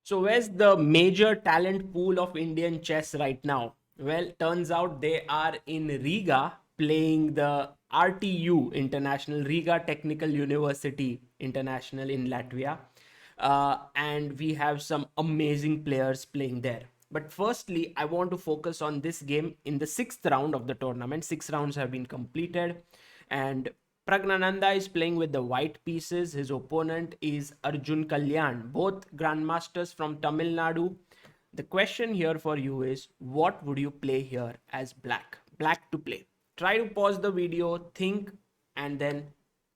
So where's the major talent pool of Indian chess right now? Well, turns out they are in Riga playing the RTU International, Riga Technical University International in Latvia. And we have some amazing players playing there. But firstly, I want to focus on this game in the 6th round of the tournament. 6 rounds have been completed, and Praggnanandhaa is playing with the white pieces. His opponent is Arjun Kalyan, both grandmasters from Tamil Nadu. The question here for you is, what would you play here as black? Black to play. Try to pause the video, think, and then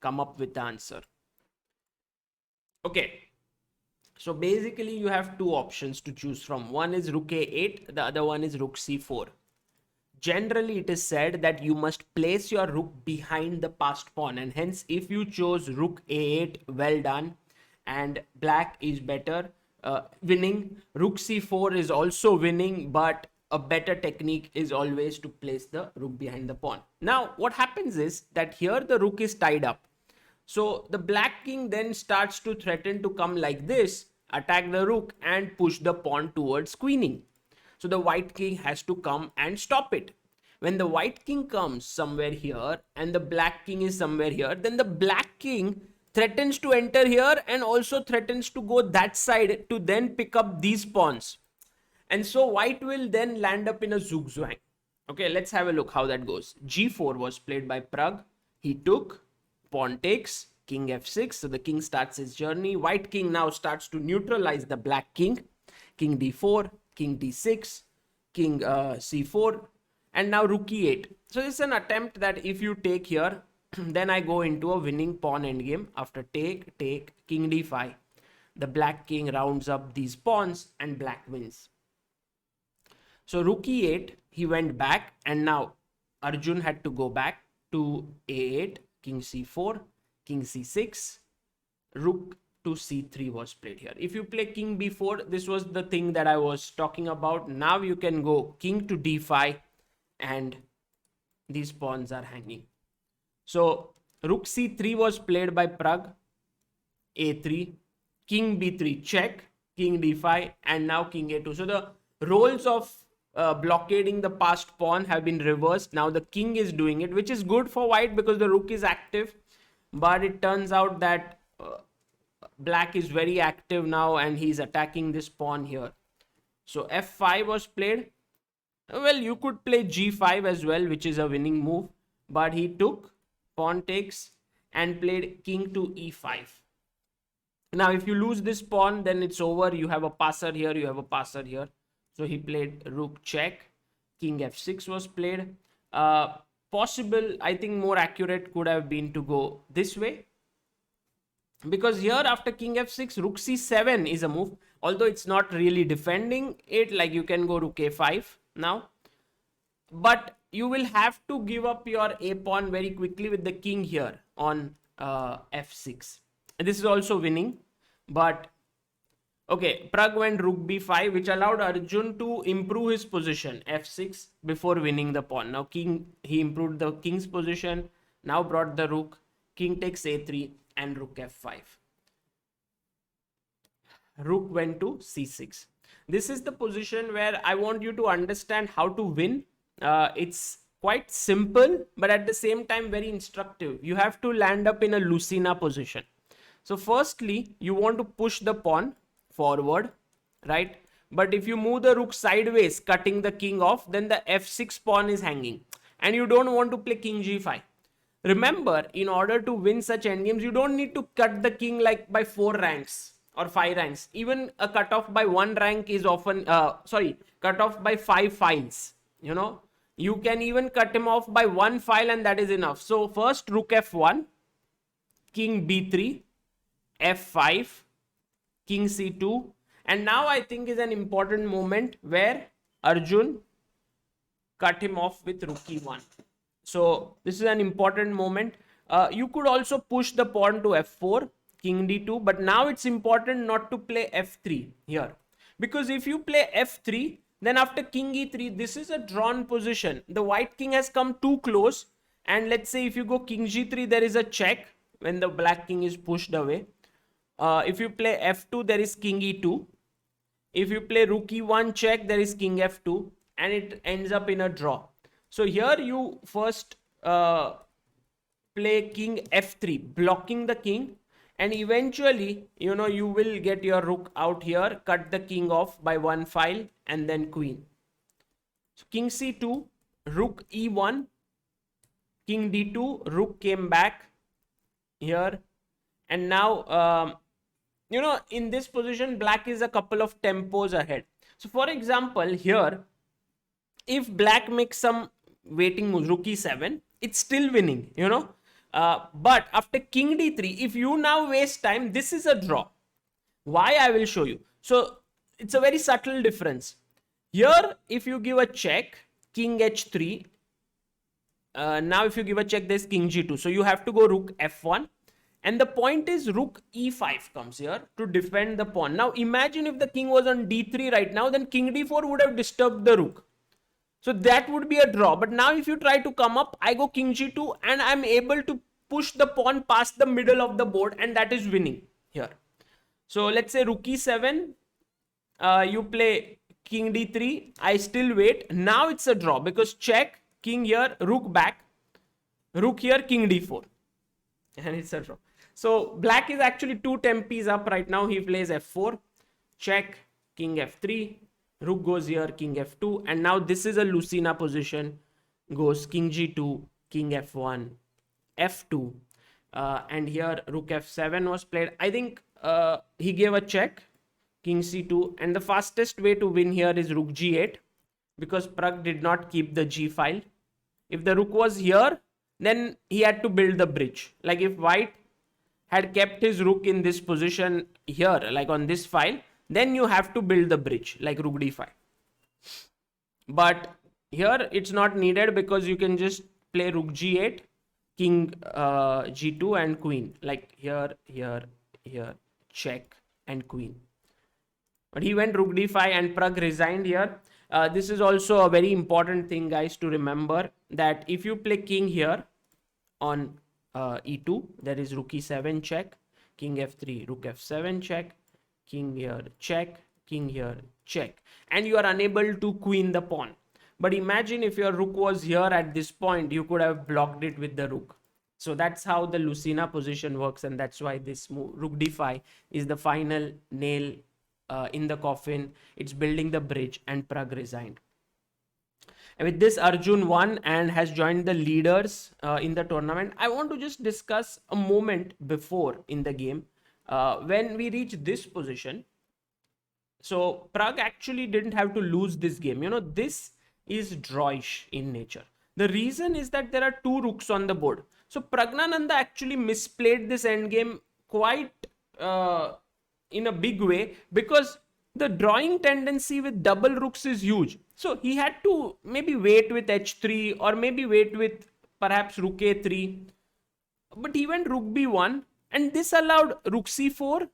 come up with the answer. Okay. So basically you have two options to choose from. One is Rook A8, the other one is Rook C4. Generally, it is said that you must place your rook behind the passed pawn, and hence if you chose Rook A8, well done, and black is better, winning. Rook C4 is also winning, but a better technique is always to place the rook behind the pawn. Now, what happens is that here the rook is tied up. So the black king then starts to threaten to come like this, attack the rook and push the pawn towards queening. So the white king has to come and stop it. When the white king comes somewhere here and the black king is somewhere here, then the black king threatens to enter here and also threatens to go that side to then pick up these pawns. And so white will then land up in a zugzwang. Okay, let's have a look how that goes. G4 was played by Pragg. He took, pawn takes, king f6. So the king starts his journey. White king now starts to neutralize the black king. King d4, king d6, king c4, and now rook e8. So this is an attempt that if you take here, then I go into a winning pawn endgame. After take, king d5. The black king rounds up these pawns and black wins. So rook e8, he went back, and now Arjun had to go back to a8, king c4, king c6, rook to c3 was played here. If you play king b4, this was the thing that I was talking about. Now you can go king to d5 and these pawns are hanging. So rook c3 was played by Pragg, a3, king b3 check, king d5, and now king a2. So the roles of blockading the passed pawn have been reversed. Now the king is doing it, which is good for white because the rook is active, but it turns out that black is very active now and he's attacking this pawn here. So f5 was played. Well, you could play g5 as well, which is a winning move, but he took, pawn takes, and played king to e5. Now if you lose this pawn, then it's over. You have a passer here, you have a passer here. So he played rook check, king f6 was played. Possible, I think more accurate could have been to go this way, because here after king f6, rook c7 is a move, although it's not really defending it. Like you can go rook a5 now, but you will have to give up your a pawn very quickly with the king here on f6. And this is also winning, but okay, Pragg went rook b5, which allowed Arjun to improve his position, f6, before winning the pawn. Now he improved the king's position, now brought the rook, king takes a3, and rook f5. Rook went to c6. This is the position where I want you to understand how to win. It's quite simple, but at the same time very instructive. You have to land up in a Lucena position. So firstly, you want to push the pawn forward, right? But if you move the rook sideways, cutting the king off, then the f6 pawn is hanging, and you don't want to play king g5. Remember, in order to win such endgames, you don't need to cut the king like by 4 ranks or 5 ranks. Even a cutoff by 1 rank is often, cut off by 5 files. You know, you can even cut him off by 1 file and that is enough. So first rook f1, king b3, f5, king c2, and now I think is an important moment where Arjun cut him off with rook e1. So this is an important moment. You could also push the pawn to f4, king d2, but now it's important not to play f3 here, because if you play f3, then after king e3, this is a drawn position. The white king has come too close, and let's say if you go king g3, there is a check when the black king is pushed away. If you play f2, there is king e2. If you play rook e1 check, there is king f2, and it ends up in a draw. So here you first play king f3, blocking the king, and eventually, you know, you will get your rook out here, cut the king off by one file, and then queen. So king c2, rook e1, king d2, rook came back here, and now you know, in this position black is a couple of tempos ahead. So for example, here if black makes some waiting moves, rook e7, it's still winning, you know. But after king d3, if you now waste time, this is a draw. Why? I will show you. So it's a very subtle difference. Here if you give a check, king h3, now if you give a check, there's king g2, so you have to go rook f1, and the point is rook e5 comes here to defend the pawn. Now imagine if the king was on d3 right now, then king d4 would have disturbed the rook, so that would be a draw. But now if you try to come up, I go king g2 and I'm able to push the pawn past the middle of the board, and that is winning here. So let's say rook e7, you play king d3, I still wait. Now it's a draw because check, king here, rook back, rook here, king d4, and it's a draw. So black is actually 2 tempis up right now. He plays f4, check, king f3, rook goes here, king f2, and now this is a Lucena position. Goes king g2, king f1, f2, and here rook f7 was played. I think he gave a check, king c2, and the fastest way to win here is rook g8 because Pragg did not keep the g file. If the rook was here, then he had to build the bridge. Like if white had kept his rook in this position here, like on this file, then you have to build the bridge like rook d5. But here it's not needed because you can just play rook g8, king g2, and queen, like here, here, here, check, and queen. But he went rook d5 and Pragg resigned here. This is also a very important thing, guys, to remember, that if you play king here on e2, there is rook e7 check, king f3, rook f7 check, king here check, king here check, and you are unable to queen the pawn. But imagine if your rook was here at this point, you could have blocked it with the rook. So that's how the Lucena position works, and that's why this move, rook d5, is the final nail in the coffin. It's building the bridge, and Pragg resigned. And with this, Arjun won and has joined the leaders in the tournament. I want to just discuss a moment before in the game when we reach this position. So Pragg actually didn't have to lose this game. You know, this is drawish in nature. The reason is that there are 2 rooks on the board. So Praggnanandhaa actually misplayed this endgame quite in a big way, because the drawing tendency with double rooks is huge. So he had to maybe wait with h3 or maybe wait with perhaps rook a3. But he went rook b1, and this allowed rook c4,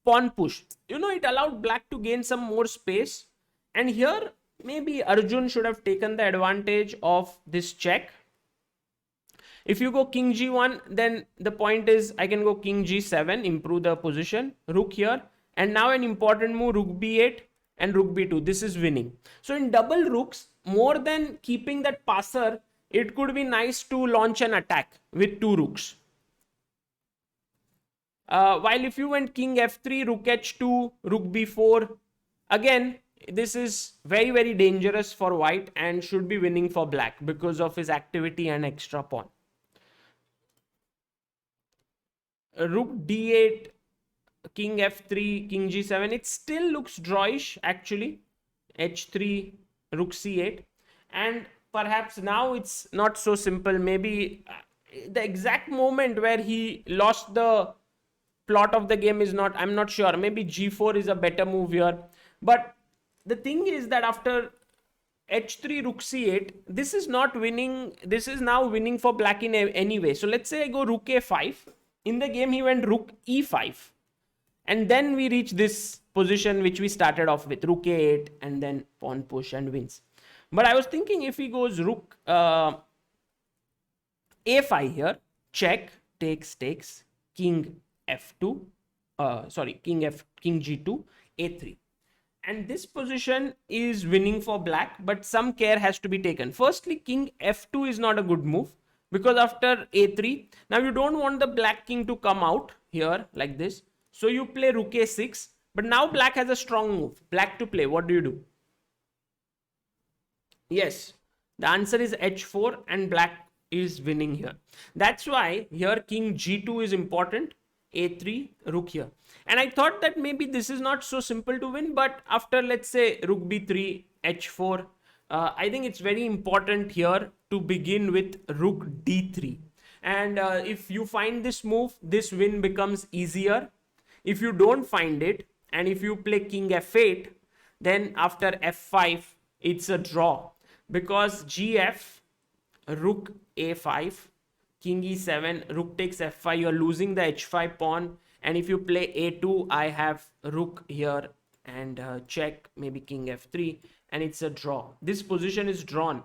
pawn push. You know, it allowed black to gain some more space. And here maybe Arjun should have taken the advantage of this check. If you go king g1, then the point is I can go king g7, improve the position, rook here, and now an important move, rook b8 and rook b2. This is winning. So in double rooks, more than keeping that passer, it could be nice to launch an attack with 2 rooks. While if you went king f3, rook h2, rook b4, again, this is very, very dangerous for white and should be winning for black because of his activity and extra pawn. Rook d8, king f3, king g7, it still looks drawish actually. h3, rook c8, and perhaps now it's not so simple. Maybe the exact moment where he lost the plot of the game is not, I'm not sure. Maybe g4 is a better move here. But the thing is that after h3, rook c8, this is not winning. This is now winning for black in any way. So let's say I go rook a5. In the game, he went rook e5. And then we reach this position which we started off with, rook a8, and then pawn push and wins. But I was thinking if he goes rook a5 here, check, takes, king f2, king g2, a3. And this position is winning for black, but some care has to be taken. Firstly, king f2 is not a good move, because after a3, now you don't want the black king to come out here like this. So you play rook a6, but now black has a strong move. Black to play, what do you do? Yes, the answer is h4 and black is winning here. That's why here king g2 is important, a3, rook here. And I thought that maybe this is not so simple to win, but after, let's say, rook b3, h4, I think it's very important here to begin with rook d3. And if you find this move, this win becomes easier. If you don't find it, and if you play king f8, then after f5, it's a draw, because gf, rook a5, king e7, rook takes f5, you're losing the h5 pawn. And if you play a2, I have rook here and check, maybe king f3, and it's a draw. This position is drawn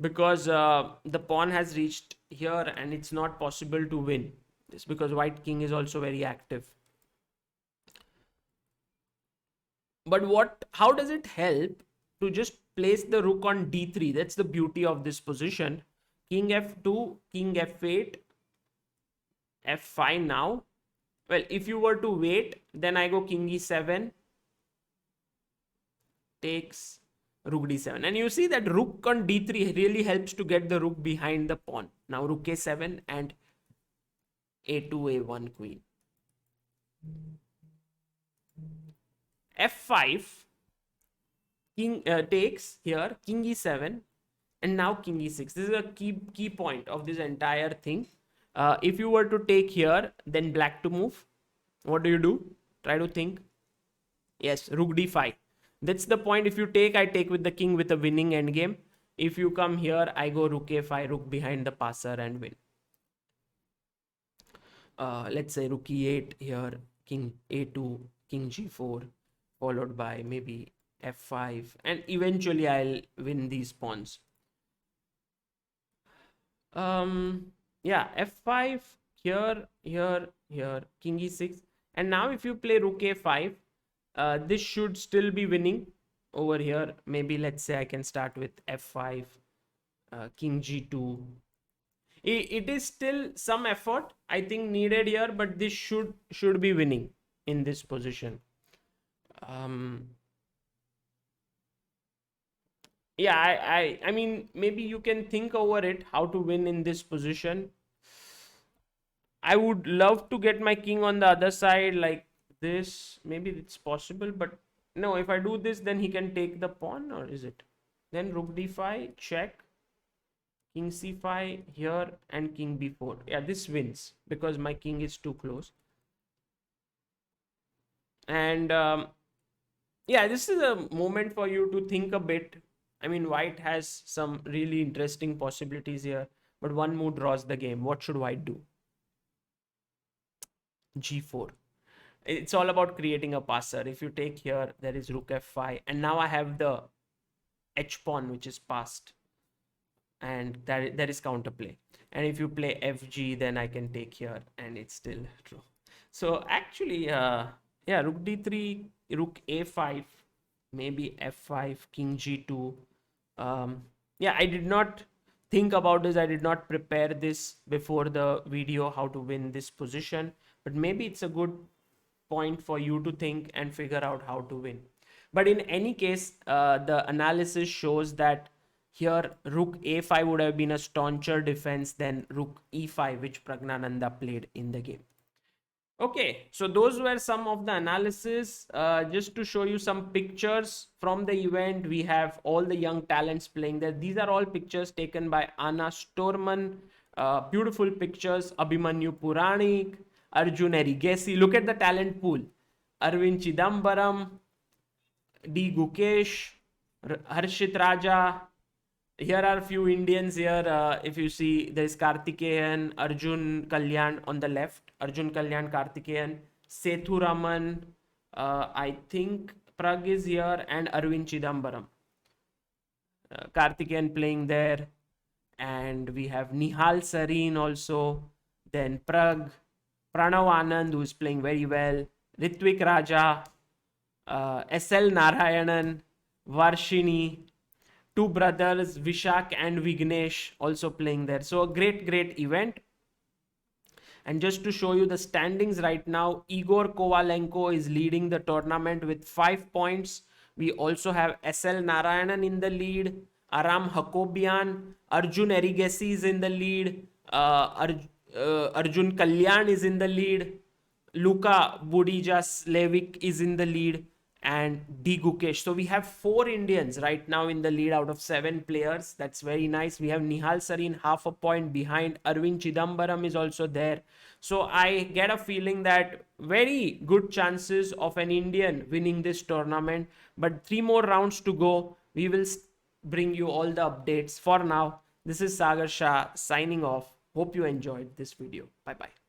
because the pawn has reached here and it's not possible to win this, because white king is also very active. But how does it help to just place the rook on d3? That's the beauty of this position. King f2, king f8, f5 now. Well, if you were to wait, then I go king e7, takes rook d7. And you see that rook on d3 really helps to get the rook behind the pawn. Now rook a7 and a2, a1 queen. f5, king takes here, king e7, and now king e6. This is a key point of this entire thing. If you were to take here, then black to move. What do you do? Try to think. Yes, rook d5. That's the point. If you take, I take with the king with a winning endgame. If you come here, I go rook a5, rook behind the passer and win. Let's say rook e8 here, king a2, king g4, followed by maybe f5, and eventually I'll win these pawns. Yeah, f5 here, king e6, and now if you play rook a5, this should still be winning over here. Maybe let's say I can start with f5, king g2. It is still some effort, I think, needed here, but this should be winning in this position. Yeah, I mean, maybe you can think over it, how to win in this position. I would love to get my king on the other side like this. Maybe it's possible, but no, if I do this, then he can take the pawn, or is it? Then rook d5, check, king c5 here, and king b4. Yeah, this wins because my king is too close. And yeah, this is a moment for you to think a bit. I mean, white has some really interesting possibilities here, but one move draws the game. What should white do? g4. It's all about creating a passer. If you take here, there is rook f5, and now I have the h pawn which is passed, and there is counterplay. And if you play fg, then I can take here, and it's still true. So actually, yeah, rook d3, rook a5, maybe f5, king g2. Yeah, I did not think about this. I did not prepare this before the video, how to win this position, but maybe it's a good point for you to think and figure out how to win. But in any case, the analysis shows that here rook a5 would have been a stauncher defense than rook e5, which Praggnanandhaa played in the game. Okay, so those were some of the analysis. Just to show you some pictures from the event, we have all the young talents playing there. These are all pictures taken by Anna Storman. Beautiful pictures. Abhimanyu Puranik, Arjun Erigaisi. Look at the talent pool. Arvind Chidambaram, D. Gukesh, Harshit Raja. Here are a few Indians here. If you see, there is Karthikeyan, Arjun Kalyan on the left. Arjun Kalyan, Karthikeyan, Sethu Raman. I think Pragg is here, and Arvind Chidambaram. Karthikeyan playing there. And we have Nihal Sareen also. Then Pragg, Pranav Anand, who is playing very well. Ritvik Raja, SL Narayanan, Varshini, two brothers Vishak and Vignesh also playing there. So a great event. And just to show you the standings right now, Igor Kovalenko is leading the tournament with 5 points. We also have SL Narayanan in the lead, Aram Hakobian, Arjun Erigaisi is in the lead, Arjun Kalyan is in the lead, Luka Budija is in the lead, and D Gukesh. So we have 4 Indians right now in the lead out of 7 players. That's very nice. We have Nihal Sarin half a point behind. Arvind Chidambaram is also there. So I get a feeling that very good chances of an Indian winning this tournament. But 3 more rounds to go. We will bring you all the updates. For now, this is Sagar Shah signing off. Hope you enjoyed this video. Bye bye.